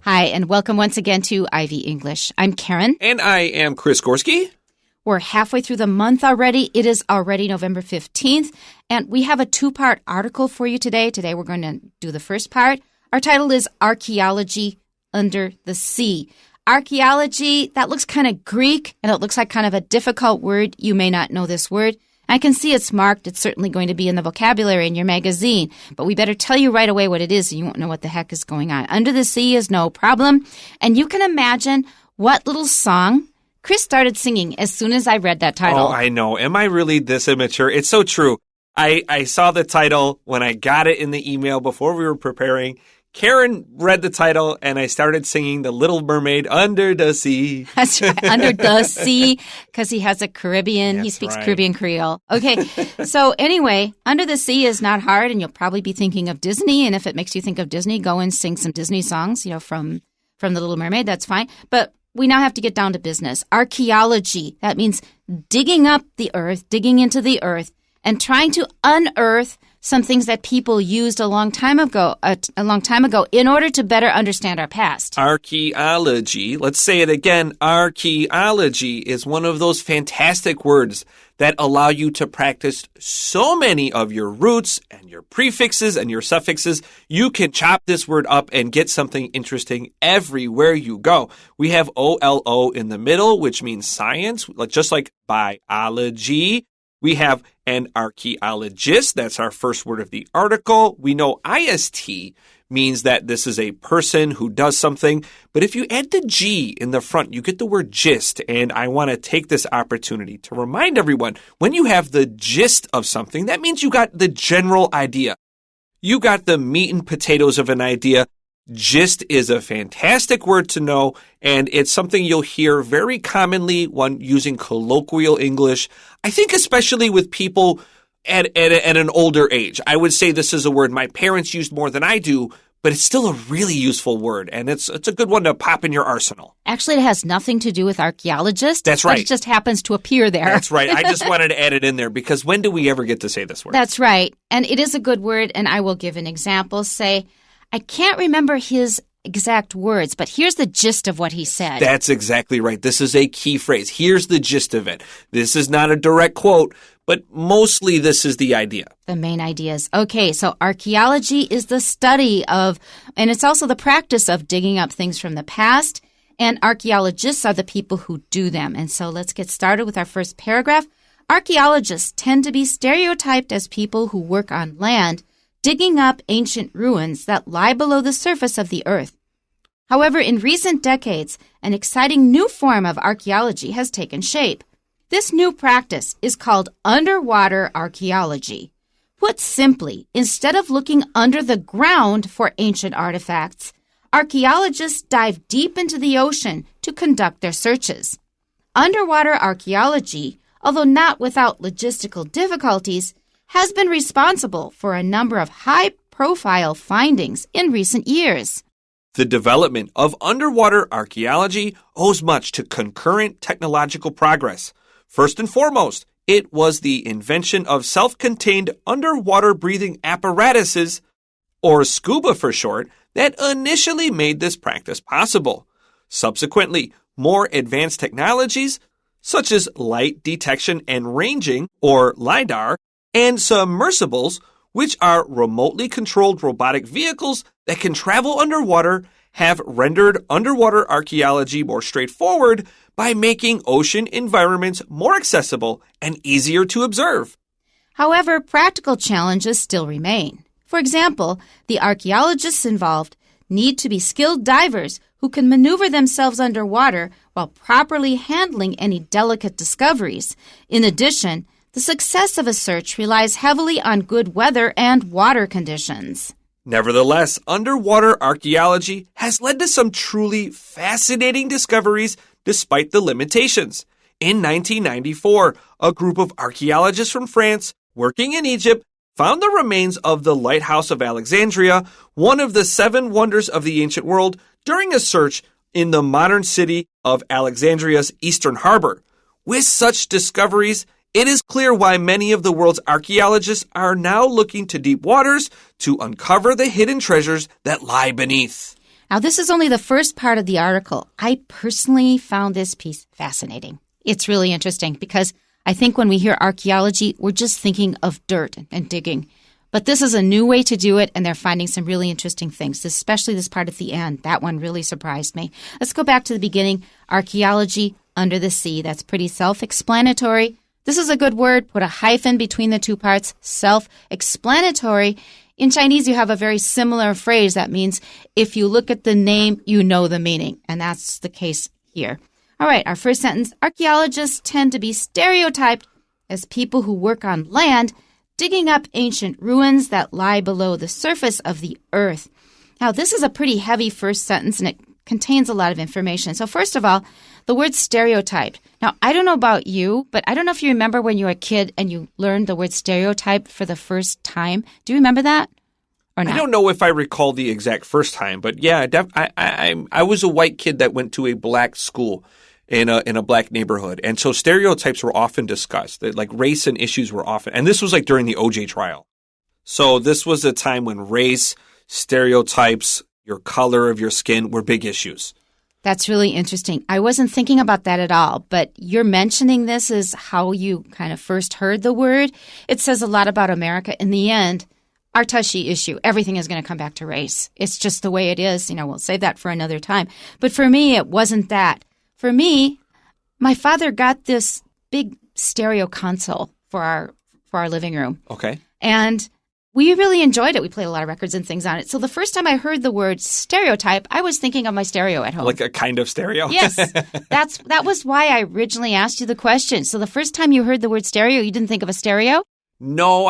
Hi, and welcome once again to Ivy English. I'm Karen. And I am Chris Gorski. We're halfway through the month already. It is already November 15th, and we have a two-part article for you today. Today we're going to do the first part. Our title is Archaeology Under the Sea. Archaeology, that looks kind of Greek, and it looks like kind of a difficult word. You may not know this word. I can see it's marked. It's certainly going to be in the vocabulary in your magazine. But we better tell you right away what it is, and you won't know what the heck is going on. Under the sea is no problem. And you can imagine what little song Chris started singing as soon as I read that title. Oh, I know. Am I really this immature? It's so true. I saw the title when I got it in the email before we were preparing. Karen read the title, and I started singing The Little Mermaid, Under the Sea. That's right, Under the Sea, because he has a Caribbean. He speaks right. Caribbean Creole. Okay, so anyway, Under the Sea is not hard, and you'll probably be thinking of Disney. And if it makes you think of Disney, go and sing some Disney songs, from The Little Mermaid. That's fine. But we now have to get down to business. Archaeology, that means digging up the earth, digging into the earth, and trying to unearth some things that people used a long time ago in order to better understand our past. Archaeology, let's say it again. Archaeology is one of those fantastic words that allow you to practice so many of your roots and your prefixes and your suffixes. You can chop this word up and get something interesting everywhere you go. We have OLO in the middle, which means science, just like biology. We have an archaeologist. That's our first word of the article. We know IST means that this is a person who does something. But if you add the G in the front, you get the word gist. And I want to take this opportunity to remind everyone, when you have the gist of something, that means you got the general idea. You got the meat and potatoes of an idea. Gist is a fantastic word to know, and it's something you'll hear very commonly when using colloquial English. I think especially with people at an older age. I would say this is a word my parents used more than I do, but it's still a really useful word, and it's a good one to pop in your arsenal. Actually, it has nothing to do with archaeologists. That's right. It just happens to appear there. That's right. I just wanted to add it in there, because when do we ever get to say this word? That's right. And it is a good word, and I will give an example. Say, I can't remember his exact words, but here's the gist of what he said. That's exactly right. This is a key phrase. Here's the gist of it. This is not a direct quote, but mostly this is the idea. The main ideas. Okay, so archaeology is the study of, and it's also the practice of digging up things from the past, and archaeologists are the people who do them. And so let's get started with our first paragraph. Archaeologists tend to be stereotyped as people who work on land, digging up ancient ruins that lie below the surface of the earth. However, in recent decades, an exciting new form of archaeology has taken shape. This new practice is called underwater archaeology. Put simply, instead of looking under the ground for ancient artifacts, archaeologists dive deep into the ocean to conduct their searches. Underwater archaeology, although not without logistical difficulties, has been responsible for a number of high-profile findings in recent years. The development of underwater archaeology owes much to concurrent technological progress. First and foremost, it was the invention of self-contained underwater breathing apparatuses, or scuba for short, that initially made this practice possible. Subsequently, more advanced technologies, such as light detection and ranging, or LiDAR, and submersibles, which are remotely controlled robotic vehicles that can travel underwater, have rendered underwater archaeology more straightforward by making ocean environments more accessible and easier to observe. However, practical challenges still remain. For example, the archaeologists involved need to be skilled divers who can maneuver themselves underwater while properly handling any delicate discoveries. In addition, the success of a search relies heavily on good weather and water conditions. Nevertheless, underwater archaeology has led to some truly fascinating discoveries despite the limitations. In 1994, a group of archaeologists from France working in Egypt found the remains of the Lighthouse of Alexandria, one of the 7 wonders of the ancient world, during a search in the modern city of Alexandria's eastern harbor. With such discoveries, it is clear why many of the world's archaeologists are now looking to deep waters to uncover the hidden treasures that lie beneath. Now, this is only the first part of the article. I personally found this piece fascinating. It's really interesting because I think when we hear archaeology, we're just thinking of dirt and digging. But this is a new way to do it, and they're finding some really interesting things, especially this part at the end. That one really surprised me. Let's go back to the beginning. Archaeology under the sea. That's pretty self-explanatory. This is a good word. Put a hyphen between the two parts. Self-explanatory. In Chinese, you have a very similar phrase that means if you look at the name, you know the meaning. And that's the case here. All right, our first sentence. Archaeologists tend to be stereotyped as people who work on land, digging up ancient ruins that lie below the surface of the earth. Now, this is a pretty heavy first sentence, and it contains a lot of information. So first of all, the word stereotyped. Now, I don't know about you, but I don't know if you remember when you were a kid and you learned the word stereotype for the first time. Do you remember that or not? I don't know if I recall the exact first time, but yeah, I was a white kid that went to a black school in a black neighborhood. And so stereotypes were often discussed. Like race and issues were often, and this was like during the OJ trial. So this was a time when race, stereotypes, your color of your skin were big issues. That's really interesting. I wasn't thinking about that at all, but you're mentioning this as how you kind of first heard the word. It says a lot about America. In the end, our touchy issue, everything is going to come back to race. It's just the way it is. We'll save that for another time. But for me, it wasn't that. For me, my father got this big stereo console for our living room. Okay. And we really enjoyed it. We played a lot of records and things on it. So the first time I heard the word stereotype, I was thinking of my stereo at home. Like a kind of stereo? Yes. That was why I originally asked you the question. So the first time you heard the word stereo, you didn't think of a stereo? No.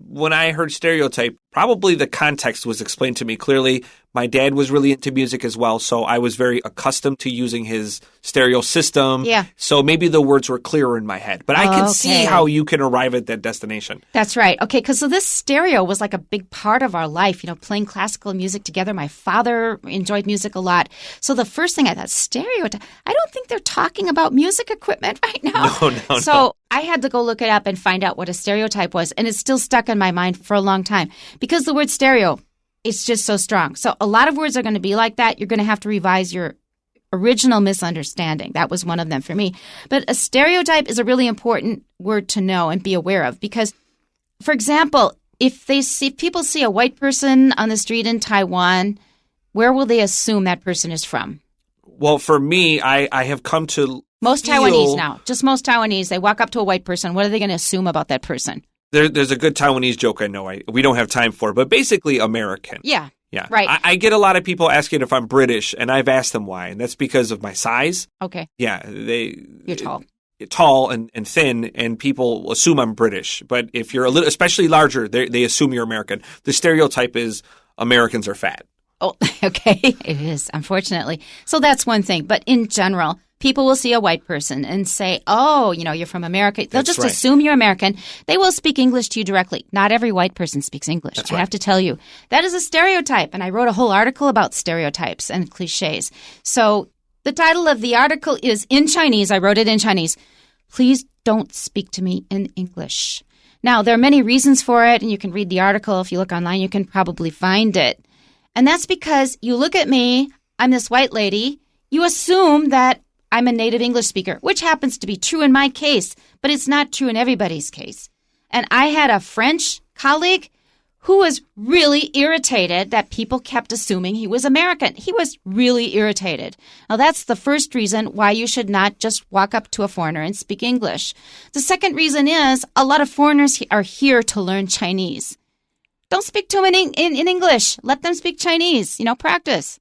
When I heard stereotype, probably the context was explained to me clearly. My dad was really into music as well, so I was very accustomed to using his stereo system. Yeah. So maybe the words were clearer in my head. But I can see how you can arrive at that destination. That's right. Okay, because so this stereo was like a big part of our life, playing classical music together. My father enjoyed music a lot. So the first thing I thought, stereotype, I don't think they're talking about music equipment right now. No. So I had to go look it up and find out what a stereotype was, and it's still stuck in my mind for a long time because the word stereo, it's just so strong. So a lot of words are going to be like that. You're going to have to revise your original misunderstanding. That was one of them for me. But a stereotype is a really important word to know and be aware of because, for example, if people see a white person on the street in Taiwan, where will they assume that person is from? Well, for me, I have come to most Taiwanese now, just most Taiwanese, they walk up to a white person. What are they going to assume about that person? There's a good Taiwanese joke I know we don't have time for, but basically American. Yeah. Yeah. Right. I get a lot of people asking if I'm British, and I've asked them why, and that's because of my size. Okay. Yeah. You're tall. Tall and thin, and people assume I'm British. But if you're a little, especially larger, they assume you're American. The stereotype is Americans are fat. Oh, okay. It is, unfortunately. So that's one thing. But in general, people will see a white person and say, oh, you're from America. They'll just assume you're American. They will speak English to you directly. Not every white person speaks English. I have to tell you. That is a stereotype. And I wrote a whole article about stereotypes and cliches. So the title of the article is in Chinese. I wrote it in Chinese. Please don't speak to me in English. Now, there are many reasons for it, and you can read the article. If you look online, you can probably find it. And that's because you look at me, I'm this white lady, you assume that I'm a native English speaker, which happens to be true in my case, but it's not true in everybody's case. And I had a French colleague who was really irritated that people kept assuming he was American. He was really irritated. Now, that's the first reason why you should not just walk up to a foreigner and speak English. The second reason is a lot of foreigners are here to learn Chinese. Don't speak to them in English. Let them speak Chinese. Practice.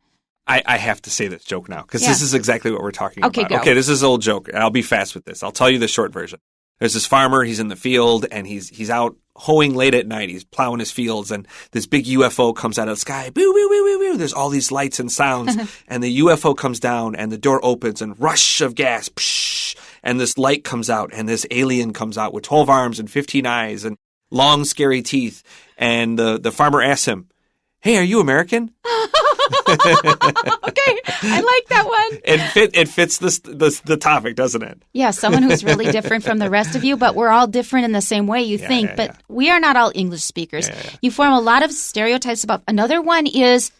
I have to say this joke now because this is exactly what we're talking about. Go. Okay, this is an old joke. I'll be fast with this. I'll tell you the short version. There's this farmer. He's in the field, and he's out hoeing late at night. He's plowing his fields, and this big UFO comes out of the sky. Boo, boo, boo, boo, boo. There's all these lights and sounds, and the UFO comes down, and the door opens, and rush of gas, psh, and this light comes out, and this alien comes out with 12 arms and 15 eyes and long, scary teeth. And the farmer asks him, "Hey, are you American?" Okay, I like that one. It fits the topic, doesn't it? Yeah, someone who's really different from the rest of you, but we're all different in the same way you think. But we are not all English speakers. You form a lot of stereotypes about. Another one is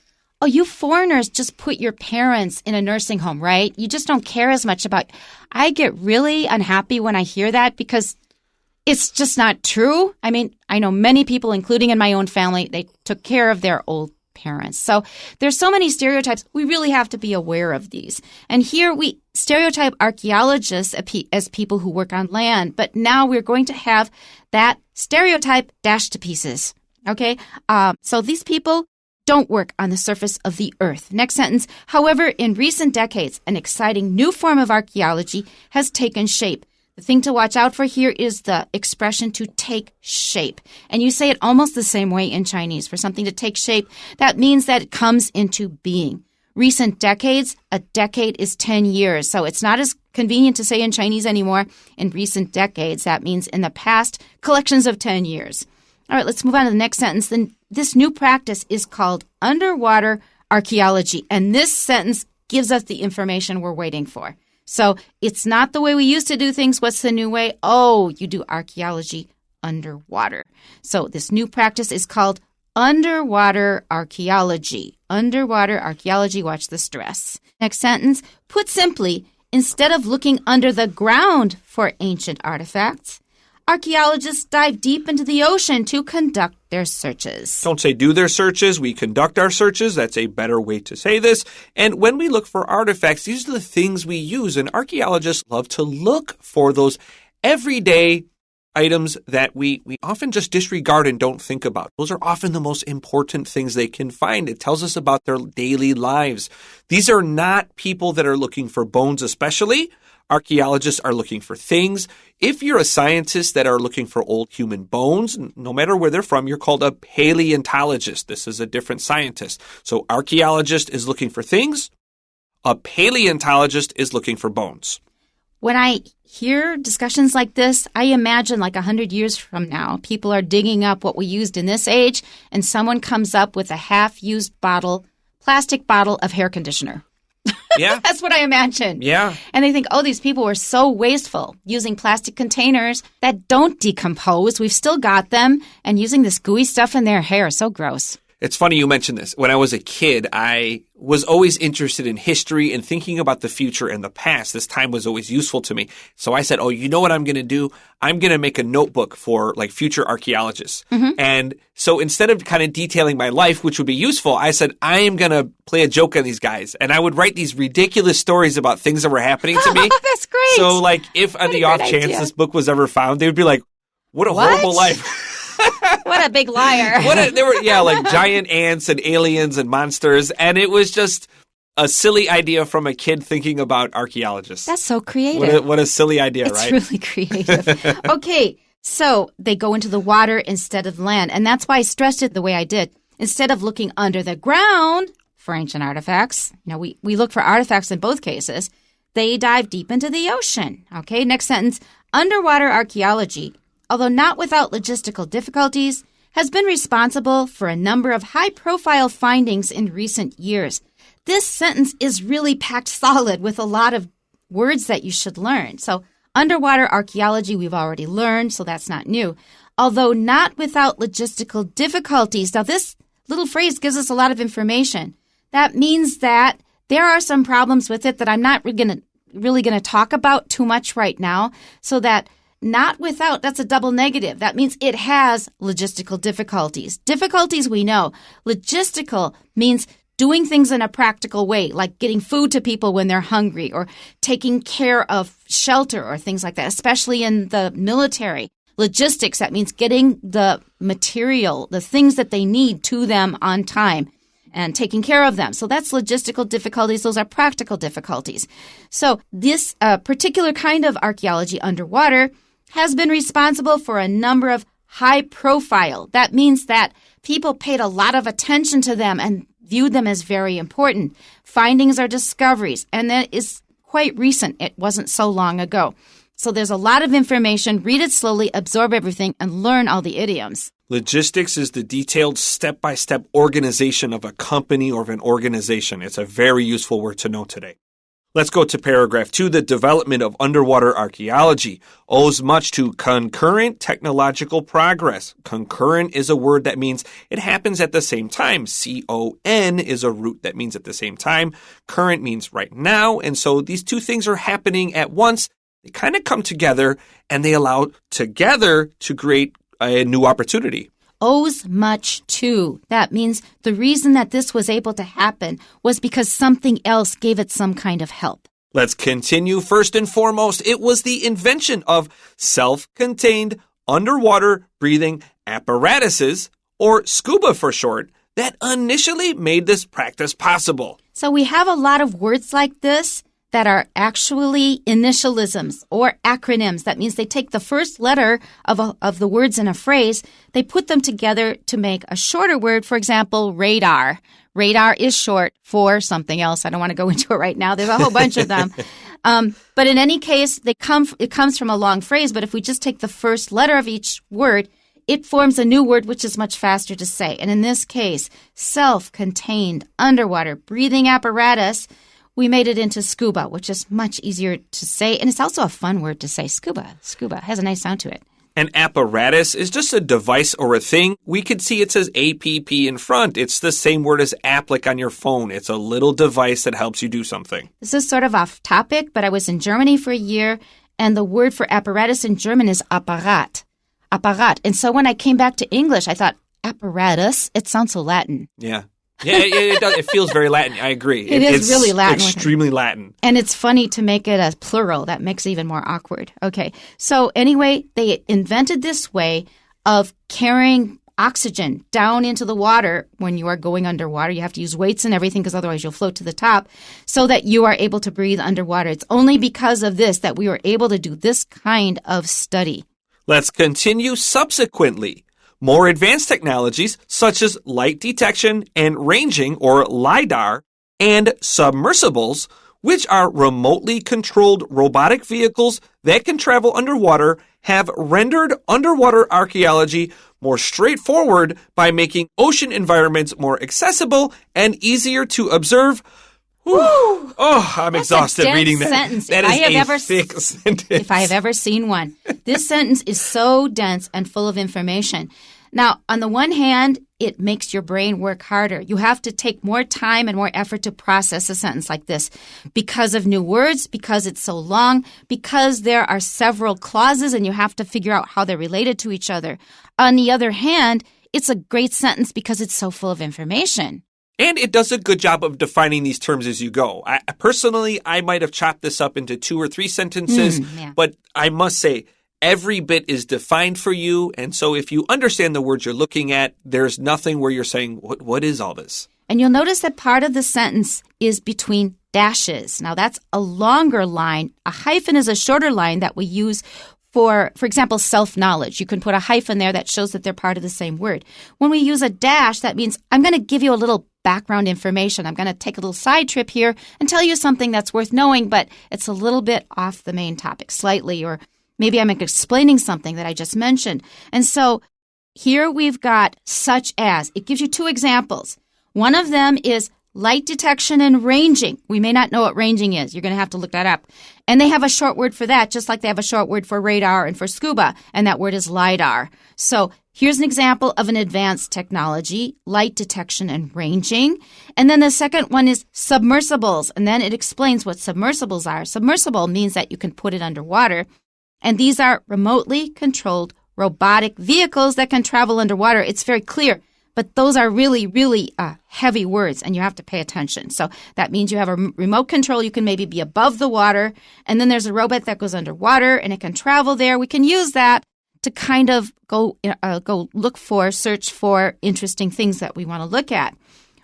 oh, you foreigners just put your parents in a nursing home, right? You just don't care as much about. I get really unhappy when I hear that because it's just not true. I mean, I know many people, including in my own family, they took care of their old parents. So there's so many stereotypes. We really have to be aware of these. And here we stereotype archaeologists as people who work on land, but now we're going to have that stereotype dashed to pieces. Okay? So these people don't work on the surface of the earth. Next sentence. However, in recent decades, an exciting new form of archaeology has taken shape. The thing to watch out for here is the expression to take shape. And you say it almost the same way in Chinese. For something to take shape, that means that it comes into being. Recent decades, a decade is 10 years. So it's not as convenient to say in Chinese anymore. In recent decades, that means in the past collections of 10 years. All right, let's move on to the next sentence. Then this new practice is called underwater archaeology. And this sentence gives us the information we're waiting for. So it's not the way we used to do things. What's the new way? Oh, you do archaeology underwater. So this new practice is called underwater archaeology. Underwater archaeology, watch the stress. Next sentence, put simply, instead of looking under the ground for ancient artifacts, archaeologists dive deep into the ocean to conduct their searches. Don't say do their searches. We conduct our searches. That's a better way to say this. And when we look for artifacts, these are the things we use. And archaeologists love to look for those everyday items that we often just disregard and don't think about. Those are often the most important things they can find. It tells us about their daily lives. These are not people that are looking for bones especially. Archaeologists are looking for things. If you're a scientist that are looking for old human bones, no matter where they're from, you're called a paleontologist. This is a different scientist. So archaeologist is looking for things. A paleontologist is looking for bones. When I hear discussions like this, I imagine like 100 years from now, people are digging up what we used in this age, and someone comes up with a half-used plastic bottle of hair conditioner. Yeah. That's what I imagine. Yeah. And they think, oh, these people were so wasteful using plastic containers that don't decompose. We've still got them, and using this gooey stuff in their hair. So gross. It's funny you mentioned this. When I was a kid, I was always interested in history and thinking about the future and the past. This time was always useful to me. So I said, oh, you know what I'm going to do? I'm going to make a notebook for like future archaeologists. Mm-hmm. And so instead of kind of detailing my life, which would be useful, I said, I am going to play a joke on these guys. And I would write these ridiculous stories about things that were happening to me. That's great. So like if on the off chance this book was ever found, they would be like, what a horrible life. What a big liar. There were, like giant ants and aliens and monsters. And it was just a silly idea from a kid thinking about archaeologists. That's so creative. What a silly idea, it's right? It's really creative. Okay, so they go into the water instead of land. And that's why I stressed it the way I did. Instead of looking under the ground for ancient artifacts, we look for artifacts in both cases, they dive deep into the ocean. Okay, next sentence. Underwater archaeology, although not without logistical difficulties, has been responsible for a number of high-profile findings in recent years. This sentence is really packed solid with a lot of words that you should learn. So underwater archaeology we've already learned, so that's not new. Although not without logistical difficulties. Now, this little phrase gives us a lot of information. That means that there are some problems with it that I'm not really going to talk about too much right now, so that not without, that's a double negative. That means it has logistical difficulties. Difficulties we know. Logistical means doing things in a practical way, like getting food to people when they're hungry or taking care of shelter or things like that, especially in the military. Logistics, that means getting the material, the things that they need to them on time and taking care of them. So that's logistical difficulties. Those are practical difficulties. So this particular kind of archaeology underwater has been responsible for a number of high profile. That means that people paid a lot of attention to them and viewed them as very important. Findings are discoveries, and that is quite recent. It wasn't so long ago. So there's a lot of information. Read it slowly, absorb everything, and learn all the idioms. Logistics is the detailed step-by-step organization of a company or of an organization. It's a very useful word to know today. Let's go to paragraph 2. The development of underwater archaeology owes much to concurrent technological progress. Concurrent is a word that means it happens at the same time. C-O-N is a root that means at the same time. Current means right now. And so these two things are happening at once. They kind of come together and they allow together to create a new opportunity. Owes much to. That means the reason that this was able to happen was because something else gave it some kind of help. Let's continue. First and foremost, it was the invention of self-contained underwater breathing apparatuses, or SCUBA for short, that initially made this practice possible. So we have a lot of words like this that are actually initialisms or acronyms. That means they take the first letter of the words in a phrase, they put them together to make a shorter word. For example, radar. Radar is short for something else. I don't want to go into it right now. There's a whole bunch of them. But in any case, it comes from a long phrase. But if we just take the first letter of each word, it forms a new word which is much faster to say. And in this case, self-contained underwater breathing apparatus, we made it into scuba, which is much easier to say. And it's also a fun word to say, scuba. Scuba has a nice sound to it. An apparatus is just a device or a thing. We could see it says APP in front. It's the same word as app like on your phone. It's a little device that helps you do something. This is sort of off topic, but I was in Germany for a year, and the word for apparatus in German is Apparat. Apparat. And so when I came back to English, I thought, apparatus, it sounds so Latin. Yeah. Yeah, it does. It feels very Latin. I agree. It's really Latin. Extremely Latin. And it's funny to make it a plural. That makes it even more awkward. Okay. So anyway, they invented this way of carrying oxygen down into the water when you are going underwater. You have to use weights and everything because otherwise you'll float to the top so that you are able to breathe underwater. It's only because of this that we were able to do this kind of study. Let's continue subsequently. More advanced technologies such as light detection and ranging, or LiDAR, and submersibles, which are remotely controlled robotic vehicles that can travel underwater, have rendered underwater archaeology more straightforward by making ocean environments more accessible and easier to observe. Whew. Oh, I'm exhausted reading that. Sentence. That is a thick sentence. If I have ever seen one. This sentence is so dense and full of information. Now, on the one hand, it makes your brain work harder. You have to take more time and more effort to process a sentence like this because of new words, because it's so long, because there are several clauses and you have to figure out how they're related to each other. On the other hand, it's a great sentence because it's so full of information. And it does a good job of defining these terms as you go. Personally, I might have chopped this up into 2 or 3 sentences, but I must say, every bit is defined for you. And so if you understand the words you're looking at, there's nothing where you're saying, what is all this? And you'll notice that part of the sentence is between dashes. Now, that's a longer line. A hyphen is a shorter line that we use for example, self-knowledge. You can put a hyphen there that shows that they're part of the same word. When we use a dash, that means I'm going to give you a little background information. I'm going to take a little side trip here and tell you something that's worth knowing, but it's a little bit off the main topic slightly, or maybe I'm explaining something that I just mentioned. And so here we've got such as. It gives you 2 examples. One of them is light detection and ranging. We may not know what ranging is. You're going to have to look that up. And they have a short word for that, just like they have a short word for radar and for scuba, and that word is LiDAR. So here's an example of an advanced technology, light detection and ranging. And then the second one is submersibles, and then it explains what submersibles are. Submersible means that you can put it underwater, and these are remotely controlled robotic vehicles that can travel underwater. It's very clear. But those are really, really heavy words, and you have to pay attention. So that means you have a remote control. You can maybe be above the water, and then there's a robot that goes underwater, and it can travel there. We can use that to kind of go search for interesting things that we want to look at.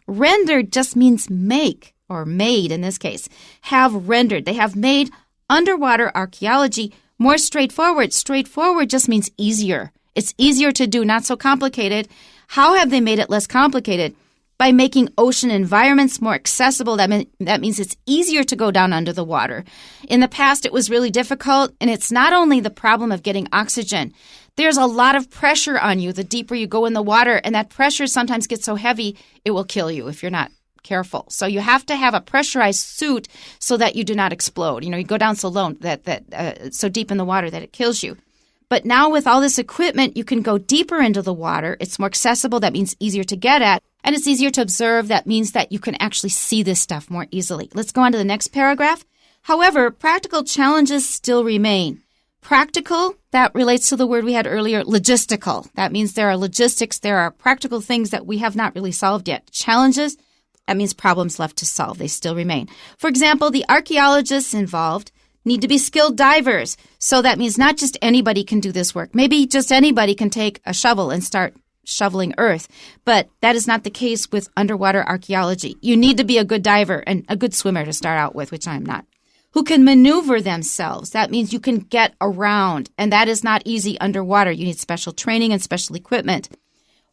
Rendered just means make, or made in this case. Have rendered. They have made underwater archaeology more straightforward. Straightforward just means easier. It's easier to do, not so complicated. How have they made it less complicated? By making ocean environments more accessible. That means it's easier to go down under the water. In the past, it was really difficult, and it's not only the problem of getting oxygen. There's a lot of pressure on you the deeper you go in the water, and that pressure sometimes gets so heavy it will kill you if you're not careful. So you have to have a pressurized suit so that you do not explode. You go down so low so deep in the water that it kills you. But now with all this equipment, you can go deeper into the water. It's more accessible. That means easier to get at. And it's easier to observe. That means that you can actually see this stuff more easily. Let's go on to the next paragraph. However, practical challenges still remain. Practical, that relates to the word we had earlier, logistical. That means there are logistics, there are practical things that we have not really solved yet. Challenges, that means problems left to solve. They still remain. For example, the archaeologists involved need to be skilled divers. So that means not just anybody can do this work. Maybe just anybody can take a shovel and start shoveling earth. But that is not the case with underwater archaeology. You need to be a good diver and a good swimmer to start out with, which I'm not. Who can maneuver themselves. That means you can get around, and that is not easy underwater. You need special training and special equipment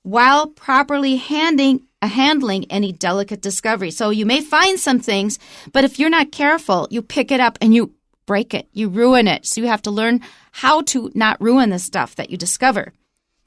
while properly handling any delicate discovery. So you may find some things, but if you're not careful, you pick it up and you break it, you ruin it. So you have to learn how to not ruin the stuff that you discover.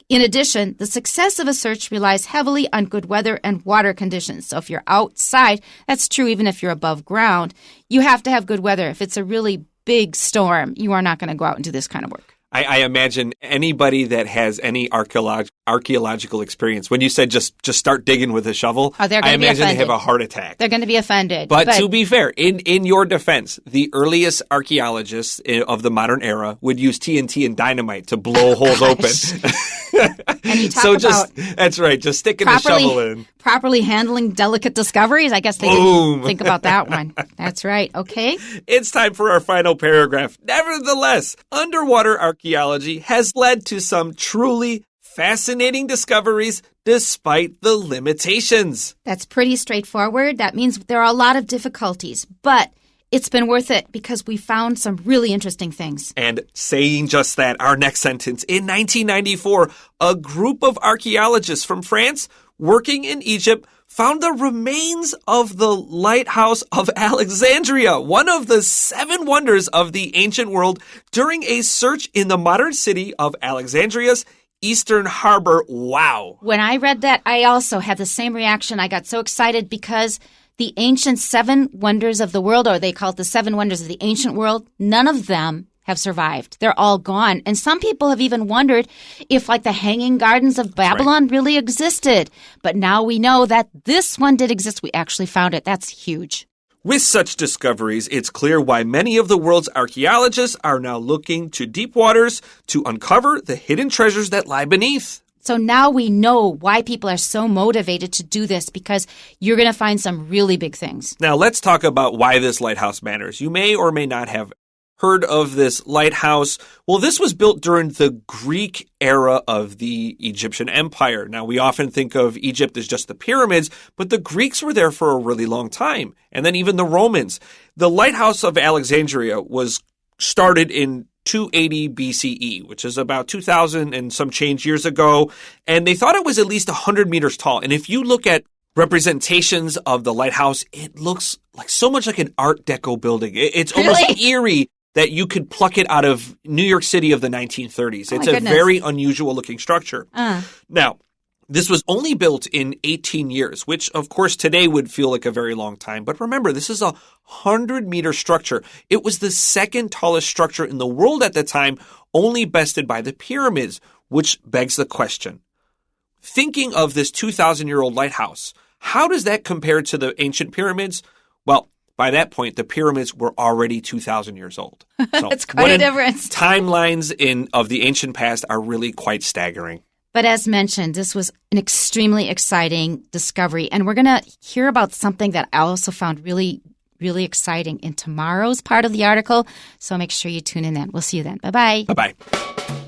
In addition, the success of a search relies heavily on good weather and water conditions. So if you're outside, that's true even if you're above ground, you have to have good weather. If it's a really big storm, you are not going to go out and do this kind of work. I imagine anybody that has any archaeological experience, when you said just start digging with a shovel, I imagine they have a heart attack. They're going to be offended. But to be fair, in your defense, the earliest archaeologists of the modern era would use TNT and dynamite to blow holes open. And you talk that's right, just sticking a shovel in. Properly handling delicate discoveries. I guess they didn't think about that one. That's right. Okay. It's time for our final paragraph. Nevertheless, underwater archaeology has led to some truly fascinating discoveries despite the limitations. That's pretty straightforward. That means there are a lot of difficulties, but it's been worth it because we found some really interesting things. And saying just that, our next sentence. In 1994, a group of archaeologists from France working in Egypt found the remains of the Lighthouse of Alexandria, one of the 7 wonders of the ancient world, during a search in the modern city of Alexandria's Eastern Harbor. Wow. When I read that, I also had the same reaction. I got so excited because the ancient 7 wonders of the world, or they call it the 7 wonders of the ancient world, none of them have survived. They're all gone. And some people have even wondered if like the Hanging Gardens of Babylon really existed. But now we know that this one did exist. We actually found it. That's huge. With such discoveries, it's clear why many of the world's archaeologists are now looking to deep waters to uncover the hidden treasures that lie beneath. So now we know why people are so motivated to do this, because you're going to find some really big things. Now let's talk about why this lighthouse matters. You may or may not have heard of this lighthouse. Well, this was built during the Greek era of the Egyptian Empire. Now, we often think of Egypt as just the pyramids, but the Greeks were there for a really long time. And then even the Romans. The Lighthouse of Alexandria was started in 280 BCE, which is about 2,000 and some change years ago. And they thought it was at least 100 meters tall. And if you look at representations of the lighthouse, it looks like so much like an Art Deco building. It's almost eerie that you could pluck it out of New York City of the 1930s. It's a very unusual looking structure. Now, this was only built in 18 years, which of course today would feel like a very long time. But remember, this is a 100-meter structure. It was the second tallest structure in the world at the time, only bested by the pyramids, which begs the question. Thinking of this 2,000-year-old lighthouse, how does that compare to the ancient pyramids? Well, by that point, the pyramids were already 2,000 years old. So it's quite a difference. Timelines of the ancient past are really quite staggering. But as mentioned, this was an extremely exciting discovery. And we're going to hear about something that I also found really, really exciting in tomorrow's part of the article. So make sure you tune in then. We'll see you then. Bye-bye. Bye-bye.